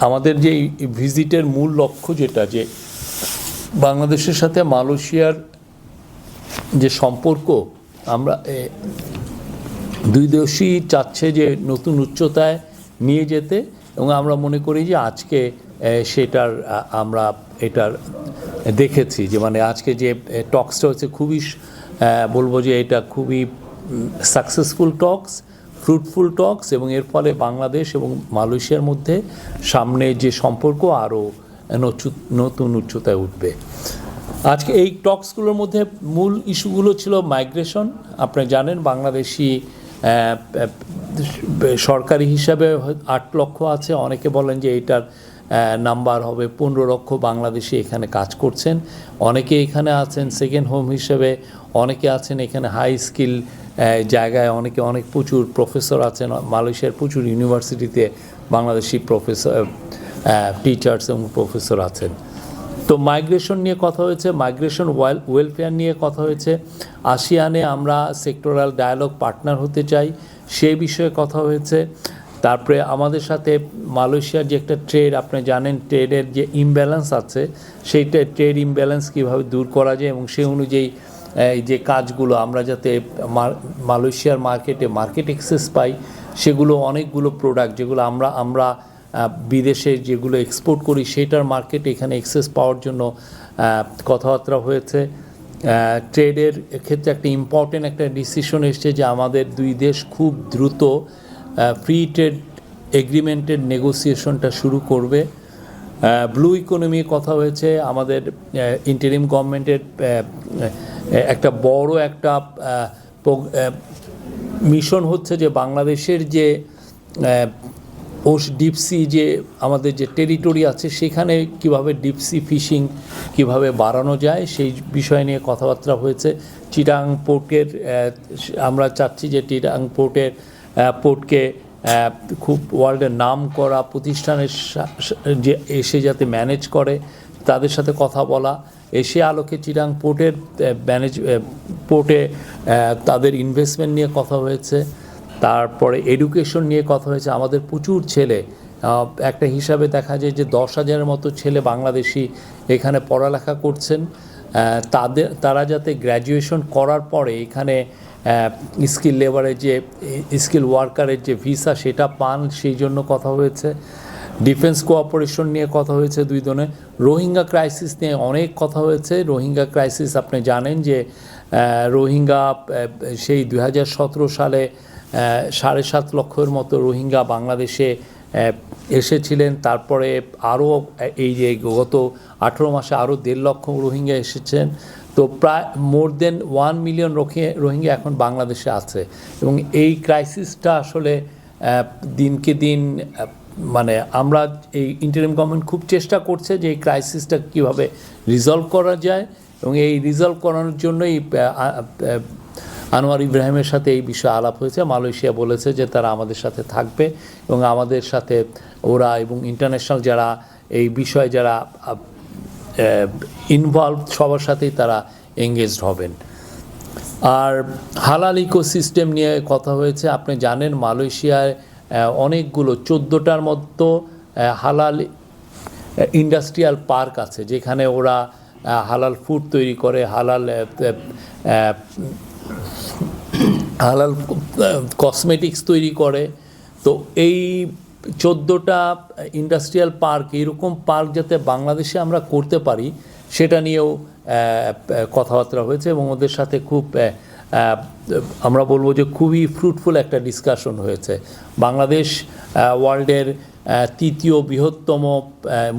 আমাদের যে ভিজিটের মূল লক্ষ্য যেটা, যে বাংলাদেশের সাথে মালয়েশিয়ার যে সম্পর্ক, আমরা দুই দেশই চাচ্ছে যে নতুন উচ্চতায় নিয়ে যেতে, এবং আমরা মনে করি যে আজকে সেটার আমরা এটার দেখেছি, যে মানে আজকে যে টক্সটা হচ্ছে খুবই বলবো যে এটা খুবই সাকসেসফুল টক্স, ফ্রুটফুল টক্স, এবং এর ফলে বাংলাদেশ এবং মালয়েশিয়ার মধ্যে সামনে যে সম্পর্ক আরও নতুন উচ্চতায় উঠবে। আজকে এই টক্সগুলোর মধ্যে মূল ইস্যুগুলো ছিল মাইগ্রেশন। আপনি জানেন বাংলাদেশি সরকারি হিসাবে 8 লক্ষ আছে, অনেকে বলেন যে এটার নাম্বার হবে 15 লক্ষ বাংলাদেশি এখানে কাজ করছেন। অনেকে এখানে আছেন সেকেন্ড হোম হিসেবে, অনেকে আছেন এখানে হাই স্কিল জায়গায়, অনেক প্রচুর প্রফেসর আছেন মালয়েশিয়ার প্রচুর ইউনিভার্সিটিতে, বাংলাদেশি প্রফেসর টিচার্স এবং প্রফেসর আছেন। তো মাইগ্রেশন নিয়ে কথা হয়েছে, মাইগ্রেশন ওয়েলফেয়ার নিয়ে কথা হয়েছে। আসিয়ানে আমরা সেক্টরাল ডায়ালগ পার্টনার হতে চাই, সেই বিষয়ে কথা হয়েছে। তারপরে আমাদের সাথে মালয়েশিয়ার যে একটা ট্রেড, আপনি জানেন ট্রেডের যে ইমব্যালেন্স আছে, সেইটা ট্রেড ইমব্যালেন্স কীভাবে দূর করা যায়, এবং সেই অনুযায়ী যে কাজগুলো আমরা যাতে মালয়েশিয়ার মার্কেট অ্যাক্সেস পাই, সেগুলো অনেকগুলো প্রোডাক্ট যেগুলো আমরা বিদেশে যেগুলো এক্সপোর্ট করি সেটার মার্কেট এখানে অ্যাক্সেস পাওয়ার জন্য কথাবার্তা হয়েছে। ট্রেডের ক্ষেত্রে একটা ইম্পর্টেন্ট একটা ডিসিশন এসছে যে আমাদের দুই দেশ খুব দ্রুত ফ্রি ট্রেড এগ্রিমেন্টের নেগোসিয়েশনটা শুরু করবে। ব্লু ইকোনমি কথা হয়েছে। আমাদের ইন্টারিম গভর্নমেন্টের একটা বড় একটা মিশন হচ্ছে যে বাংলাদেশের যে ডিপসি যে আমাদের যে টেরিটরি আছে সেখানে কিভাবে ডিপসি ফিশিং কিভাবে বাড়ানো যায় সেই বিষয় নিয়ে কথাবার্তা হয়েছে। চিটাং পোর্টের আমরা চাচ্ছি যে চিটাং পোর্টকে খুব ওয়ার্ল্ডের নাম করা প্রতিষ্ঠানের যে এসে যাতে ম্যানেজ করে তাদের সাথে কথা বলা। এসে আলোকে চিটাং পোর্টে তাদের ইনভেস্টমেন্ট নিয়ে কথা হয়েছে। তারপরে এডুকেশন নিয়ে কথা হয়েছে। আমাদের প্রচুর ছেলে, একটা হিসাবে দেখা যায় যে 10,000-এর মতো ছেলে বাংলাদেশি এখানে পড়ালেখা করছেন। তারা যাতে গ্র্যাজুয়েশন করার পরে এখানে স্কিল লেবারের যে স্কিল ওয়ার্কারের যে ভিসা সেটা পান, সেই জন্য কথা হয়েছে। ডিফেন্স কোঅপারেশন নিয়ে কথা হয়েছে দুই দলে। রোহিঙ্গা ক্রাইসিস নিয়ে অনেক কথা হয়েছে। রোহিঙ্গা ক্রাইসিস আপনি জানেন যে রোহিঙ্গা সেই 2017 সালে 7.5 লক্ষের মতো রোহিঙ্গা বাংলাদেশে এসেছিলেন। তারপরে আরও এই যে গত 18 মাসে আরও 1.5 লক্ষ রোহিঙ্গা এসেছেন। তো প্রায় মোর দেন 1 মিলিয়ন রোহিঙ্গা এখন বাংলাদেশে আছে, এবং এই ক্রাইসিসটা আসলে দিনকে দিন মানে আমরা এই ইন্টারিম গভর্নমেন্ট খুব চেষ্টা করছে যে এই ক্রাইসিসটা কীভাবে রিজলভ করা যায়, এবং এই রিজলভ করানোর জন্যই আনোয়ার ইব্রাহিমের সাথে এই বিষয়ে আলাপ হয়েছে। মালয়েশিয়া বলেছে যে তারা আমাদের সাথে থাকবে, এবং আমাদের সাথে ওরা এবং ইন্টারন্যাশনাল যারা এই বিষয়ে যারা ইনভলভ সবার সাথেই তারা এঙ্গেজড হবেন। আর হালাল ইকোসিস্টেম নিয়ে কথা হয়েছে। আপনি জানেন মালয়েশিয়ায় অনেকগুলো 14টার মতো হালাল ইন্ডাস্ট্রিয়াল পার্ক আছে, যেখানে ওরা হালাল ফুড তৈরি করে, হালাল কসমেটিক্স তৈরি করে। তো এই 14টা ইন্ডাস্ট্রিয়াল পার্ক, এরকম পার্ক যাতে বাংলাদেশে আমরা করতে পারি সেটা নিয়েও কথাবার্তা হয়েছে, এবং ওদের সাথে খুব আমরা বলবো যে খুবই ফ্রুটফুল একটা ডিসকাশন হয়েছে। বাংলাদেশ ওয়ার্ল্ডের 3য় বৃহত্তম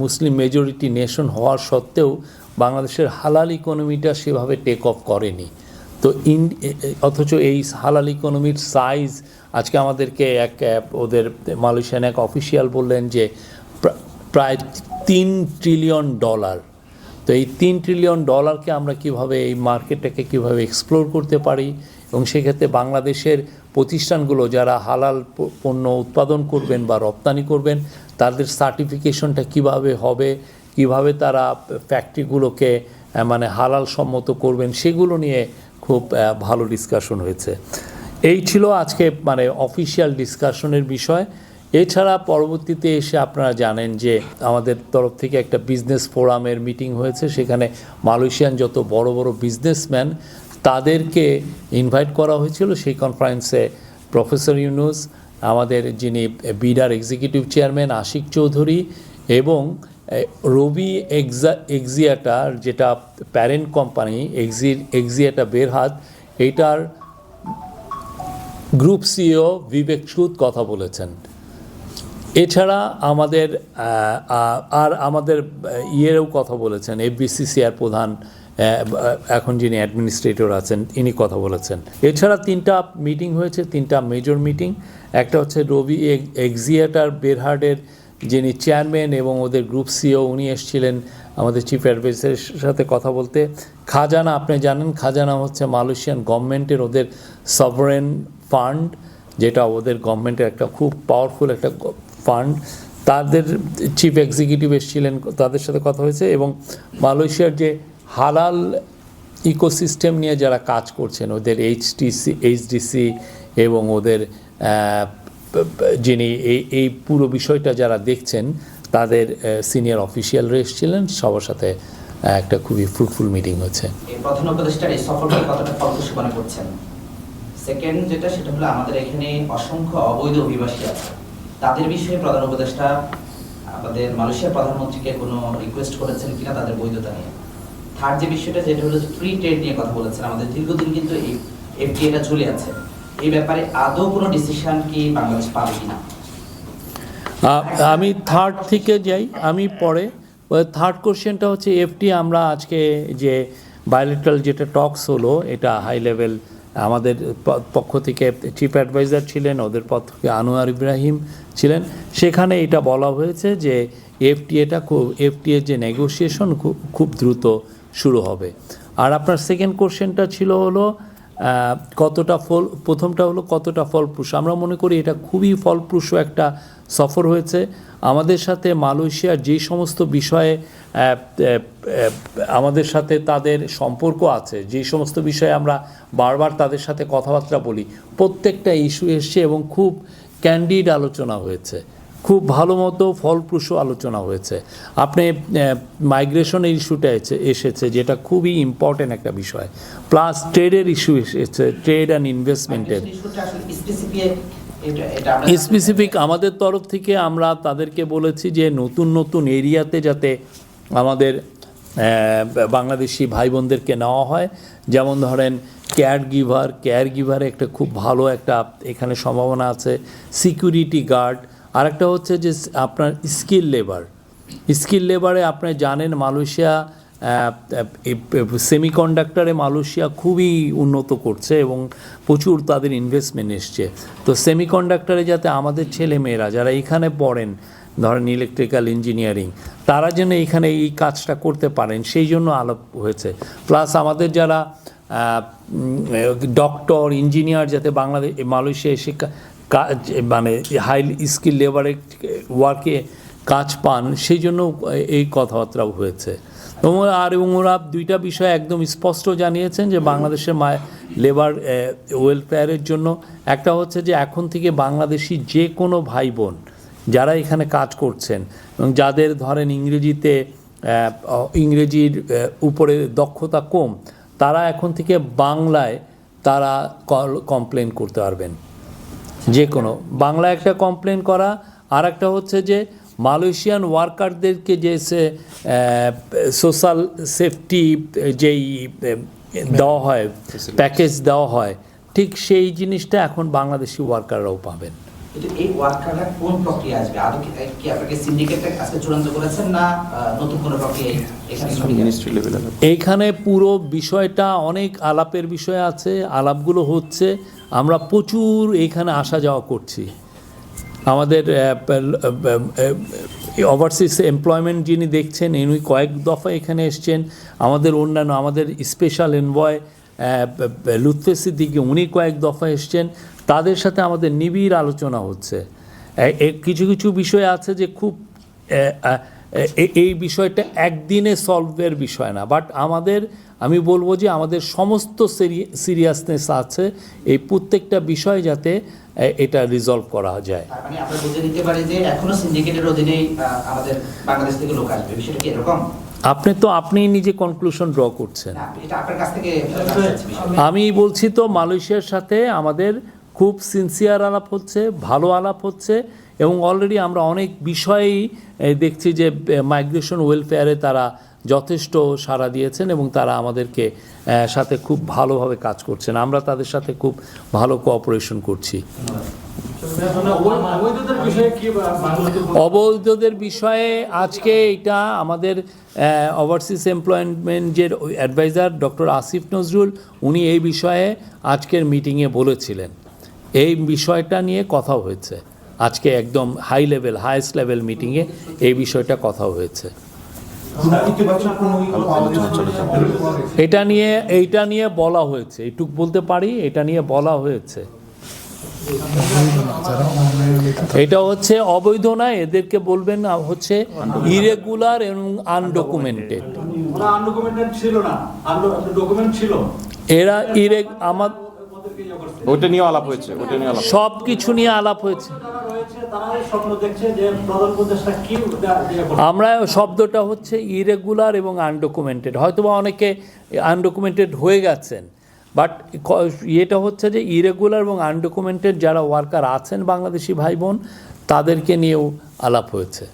মুসলিম মেজরিটি নেশন হওয়ার সত্ত্বেও বাংলাদেশের হালাল ইকোনমিটা সেভাবে টেক অফ করেনি। তো অথচ এই হালাল ইকোনমির সাইজ আজকে আমাদেরকে ওদের মালয়েশিয়ান এক অফিসিয়াল বললেন যে প্রায় $3 ট্রিলিয়ন। তো এই $3 ট্রিলিয়ন আমরা কিভাবে এই মার্কেটটাকে কিভাবে এক্সপ্লোর করতে পারি, এবং সেক্ষেত্রে বাংলাদেশের প্রতিষ্ঠানগুলো যারা হালাল পণ্য উৎপাদন করবেন বা রপ্তানি করবেন তাদের সার্টিফিকেশনটা কিভাবে হবে, কিভাবে তারা ফ্যাক্টরিগুলোকে মানে হালাল সম্মত করবেন, সেগুলো নিয়ে খুব ভালো ডিসকাশন হয়েছে। এই ছিল আজকে মানে অফিশিয়াল ডিসকাশনের বিষয়। এছাড়া পরবর্তীতে এসে আপনারা জানেন যে আমাদের তরফ থেকে একটা বিজনেস ফোরামের মিটিং হয়েছে, সেখানে মালয়েশিয়ান যত বড় বড় বিজনেসম্যান তাদেরকে ইনভাইট করা হয়েছিল। সেই কনফারেন্সে প্রফেসর ইউনুস, আমাদের যিনি বিডার এক্সিকিউটিভ চেয়ারম্যান আশিক চৌধুরী এবং রবি এক্সিয়াটার, যেটা প্যারেন্ট কোম্পানি এক্সিয়াটা বেরহাত, এইটার গ্রুপ সিইও বিবেক সুদ কথা বলেছেন। এছাড়া আমাদের আমাদের ইয়েরও কথা বলেছেন, এফবিসিসিআর প্রধান এখন যিনি অ্যাডমিনিস্ট্রেটর আছেন, ইনি কথা বলেছেন। এছাড়া 3টা মিটিং হয়েছে, 3টা মেজর মিটিং। একটা হচ্ছে রবি এক্সিয়াটার বেরহাটের যিনি চেয়ারম্যান এবং ওদের গ্রুপ সিইও, উনি এসেছিলেন আমাদের চিফ অ্যাডভাইজারের সাথে কথা বলতে। খাজানা, আপনি জানেন খাজানা হচ্ছে মালয়েশিয়ান গভর্নমেন্টের ওদের সভারেন ফান্ড, যেটা ওদের গভর্নমেন্টের একটা খুব পাওয়ারফুল একটা ফান্ড। তাদের চিফ এক্সিকিউটিভ এসেছিলেন, তাদের সাথে কথা হয়েছে। এবং মালয়েশিয়ার যে হালাল ইকোসিস্টেম নিয়ে যারা কাজ করছেন, ওদের এইচডিসি এবং ওদের যিনি এই পুরো বিষয়টা যারা দেখছেন, তাদের সিনিয়র অফিসিয়ালরা এসেছিলেন। সবার সাথে একটা খুবই ফ্রুটফুল মিটিং হয়েছে। প্রধান উপদেষ্টার এই সফরকে কতটা ফলপ্রসূ মনে করছেন? সেকেন্ড যেটা, সেটা হলো আমাদের এখানে অসংখ্য অবৈধ অভিবাসী আছে, তাদের বিষয়ে প্রধান উপদেষ্টা আমাদের মালয়েশিয়ার প্রধানমন্ত্রীকে কোনো রিকোয়েস্ট করেছেন কিনা তাদের বৈধতা নিয়ে? থার্ড যে বিষয়টা, যেটা হলো ফ্রি ট্রেড নিয়ে কথা বলেছেন, আমাদের দীর্ঘদিন কিন্তু এই এফটিএটা ঝুলে আছে, এই ব্যাপারে আদৌ কোনো ডিসিশন কি বাংলাদেশ পাবে কিনা? আমি থার্ড থেকে যাই, আমি পরে। থার্ড কোশ্চেনটা হচ্ছে এফটি, আমরা আজকে যে বায়োলেটারাল যেটা টকস হলো, এটা হাই লেভেল, আমাদের পক্ষ থেকে চিফ অ্যাডভাইজার ছিলেন, ওদের পক্ষ থেকে আনোয়ার ইব্রাহিম ছিলেন। সেখানে এটা বলা হয়েছে যে এফটিএ যে নেগোসিয়েশন খুব দ্রুত শুরু হবে। আর আপনার সেকেন্ড কোশ্চেনটা ছিল হলো প্রথমটা হলো কতটা ফলপ্রসূ। আমরা মনে করি এটা খুবই ফলপ্রসূ একটা সফর হয়েছে। আমাদের সাথে মালয়েশিয়ার যেই সমস্ত বিষয়ে আমাদের সাথে তাদের সম্পর্ক আছে, যেই সমস্ত বিষয়ে আমরা বারবার তাদের সাথে কথাবার্তা বলি, প্রত্যেকটা ইস্যু এসছে এবং খুব ক্যান্ডিড আলোচনা হয়েছে, খুব ভালো মতো ফলপ্রসূ আলোচনা হয়েছে। আপনি মাইগ্রেশনের ইস্যুটা এসেছে, যেটা খুবই ইম্পর্টেন্ট একটা বিষয়, প্লাস ট্রেডের ইস্যু এসেছে, ট্রেড অ্যান্ড ইনভেস্টমেন্টের স্পেসিফিক। আমাদের তরফ থেকে আমরা তাদেরকে বলেছি যে নতুন নতুন এরিয়াতে যাতে আমাদের বাংলাদেশি ভাই বোনদেরকে নেওয়া হয়। যেমন ধরেন কেয়ার গিভারে একটা খুব ভালো একটা এখানে সম্ভাবনা আছে, সিকিউরিটি গার্ড। আরেকটা হচ্ছে যে আপনার স্কিল লেবারে আপনি জানেন মালয়েশিয়া সেমিকন্ডাক্টরে মালয়েশিয়া খুবই উন্নত করছে এবং প্রচুর তাদের ইনভেস্টমেন্ট এসছে। তো সেমিকন্ডাক্টরে যাতে আমাদের ছেলেমেয়েরা যারা এখানে পড়েন, ধরেন ইলেকট্রিক্যাল ইঞ্জিনিয়ারিং, তারা যেন এখানে এই কাজটা করতে পারেন, সেই জন্য আলাপ হয়েছে। প্লাস আমাদের যারা ডক্টর ইঞ্জিনিয়ার যাতে মালয়েশিয়া এসে কাজ মানে হাই স্কিল লেবারে ওয়ার্কে কাজ পান, সেই জন্য এই কথাবার্তাও হয়েছে। এবং ওরা 2টা বিষয় একদম স্পষ্ট জানিয়েছেন যে বাংলাদেশের লেবার ওয়েলফেয়ারের জন্য একটা হচ্ছে যে এখন থেকে বাংলাদেশি যে কোনো ভাই বোন যারা এখানে কাজ করছেন এবং যাদের ধরেন ইংরেজির উপরে দক্ষতা কম, তারা এখন থেকে বাংলায় তারা কমপ্লেন করতে পারবেন, যে কোনো বাংলায় একটা কমপ্লেন করা। আর একটা হচ্ছে যে মালয়েশিয়ান ওয়ার্কারদেরকে যে সোশ্যাল সেফটি যেই দেওয়া হয়, প্যাকেজ দেওয়া হয়, ঠিক সেই জিনিসটা এখন বাংলাদেশি ওয়ার্কাররাও পাবেন। এই ওয়ার্কাররা কোন প্রক্রিয়া আসবে? আর কি আপনাকে সিন্ডিকেটটা আজকে চূড়ান্ত করেছেন না নতুন কোনো প্রক্রিয়া এখানে মিনিস্ট্রি লেভেলে? এইখানে পুরো বিষয়টা অনেক আলাপের বিষয় আছে, আলাপগুলো হচ্ছে, আমরা প্রচুর এইখানে আসা যাওয়া করছি। আমাদের ওভারসিজ এমপ্লয়মেন্ট যিনি দেখছেন, ইনি কয়েক দফা এখানে এসছেন। আমাদের অন্যান্য আমাদের স্পেশাল এনভয় লুৎফে সিদ্দিকী, উনি কয়েক দফা এসছেন। তাদের সাথে আমাদের নিবিড় আলোচনা হচ্ছে। কিছু কিছু বিষয় আছে যে খুব এই বিষয়টা একদিনে সলভের বিষয় না, বাট আমি বলবো যে আমাদের সমস্ত সিরিয়াসনেস আছে এই প্রত্যেকটা বিষয় যাতে এটা রিজলভ করা যায়। তার মানে আমরা বুঝে নিতে পারি যে এখনো সিন্ডিকেটের অধীনেই আমাদের বাংলাদেশ থেকে লোক আসবে, বিষয়টা কি এরকম? আপনি নিজে কনক্লুশন ড্র করছেন। না, এটা আপনার কাছ থেকে জানতে চাচ্ছি বিষয়টা। আমি বলছি তো মালয়েশিয়ার সাথে আমাদের খুব সিনসিয়ার আলাপ হচ্ছে, ভালো আলাপ হচ্ছে, এবং অলরেডি আমরা অনেক বিষয়েই দেখছি যে মাইগ্রেশন ওয়েলফেয়ারে তারা যথেষ্ট সাড়া দিয়েছেন এবং তারা আমাদেরকে সাথে খুব ভালোভাবে কাজ করছেন। আমরা তাদের সাথে খুব ভালো কোঅপারেশন করছি। অবৈধদের বিষয়ে আজকে এটা আমাদের ওভারসিজ এমপ্লয়মেন্টের অ্যাডভাইজার ডক্টর আসিফ নজরুল, উনি এই বিষয়ে আজকের মিটিংয়ে বলেছিলেন। এই বিষয়টা নিয়ে কথা হয়েছে আজকে, একদম হাইয়েস্ট লেভেল মিটিংয়ে এই বিষয়টা কথা হয়েছে। এইটা নিয়ে বলা হয়েছে, এইটুক বলতে পারি, এটা নিয়ে বলা হয়েছে। এটা হচ্ছে অবৈধ না, এদেরকে বলবেন হচ্ছে ইরেগুলার এবং আনডকুমেন্টেড। এরা ওইটা নিয়ে আলাপ হয়েছে, সব কিছু নিয়ে আলাপ হয়েছে। আমরা শব্দটা হচ্ছে ইরেগুলার এবং আনডকুমেন্টেড, হয়তোবা অনেকে আনডকুমেন্টেড হয়ে গেছেন, বাট এটা হচ্ছে যে ইরেগুলার এবং আনডকুমেন্টেড যারা ওয়ার্কার আছেন বাংলাদেশি ভাই বোন, তাদেরকে নিয়েও আলাপ হয়েছে।